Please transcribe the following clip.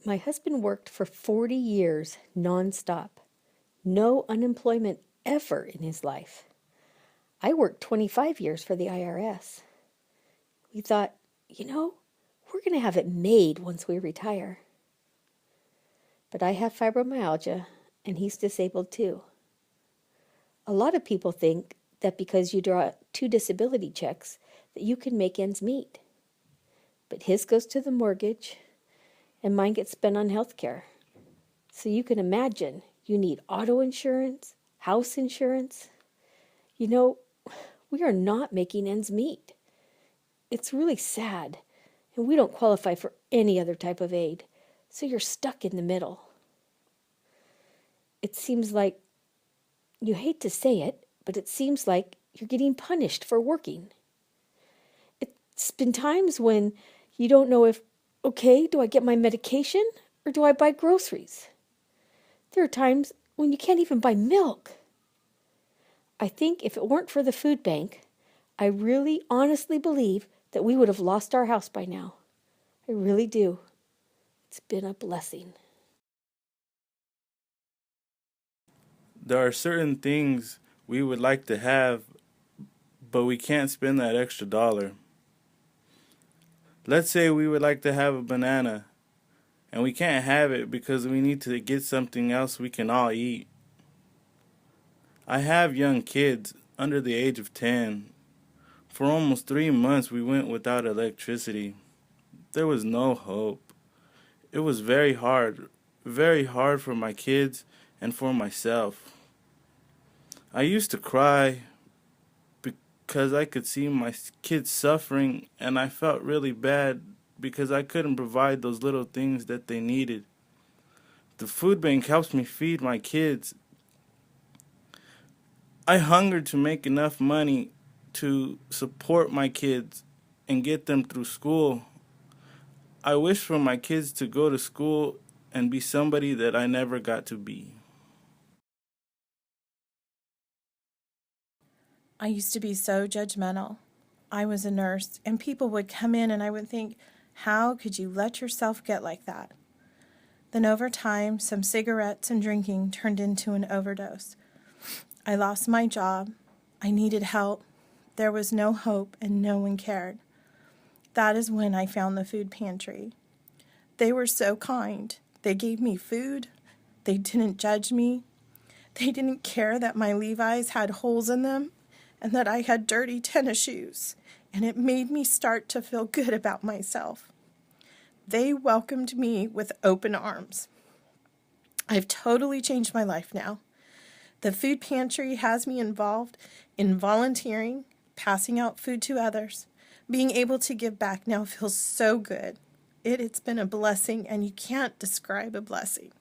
My husband worked for 40 years nonstop. No unemployment ever in his life. I worked 25 years for the IRS. We thought, we're going to have it made once we retire. But I have fibromyalgia, and he's disabled too. A lot of people think that because you draw 2 disability checks, that you can make ends meet. But his goes to the mortgage, and mine gets spent on health care. So you can imagine you need auto insurance, house insurance. We are not making ends meet. It's really sad, and we don't qualify for any other type of aid, so you're stuck in the middle. It seems like, you hate to say it, but it seems like you're getting punished for working. It's been times when you don't know if, okay, do I get my medication or do I buy groceries? There are times when you can't even buy milk. I think if it weren't for the food bank, I really honestly believe that we would have lost our house by now. I really do. It's been a blessing. There are certain things we would like to have, but we can't spend that extra dollar. Let's say we would like to have a banana, and we can't have it because we need to get something else we can all eat. I have young kids under the age of 10. For almost 3 months, we went without electricity. There was no hope. It was very hard for my kids and for myself. I used to cry because I could see my kids suffering, and I felt really bad because I couldn't provide those little things that they needed. The food bank helps me feed my kids. I hungered to make enough money to support my kids and get them through school. I wish for my kids to go to school and be somebody that I never got to be. I used to be so judgmental. I was a nurse, and people would come in and I would think, how could you let yourself get like that? Then over time, some cigarettes and drinking turned into an overdose. I lost my job. I needed help. There was no hope and no one cared. That is when I found the food pantry. They were so kind. They gave me food. They didn't judge me. They didn't care that my Levi's had holes in them and that I had dirty tennis shoes, and it made me start to feel good about myself. They welcomed me with open arms. I've totally changed my life now. The food pantry has me involved in volunteering, passing out food to others. Being able to give back now feels so good. It's been a blessing, and you can't describe a blessing.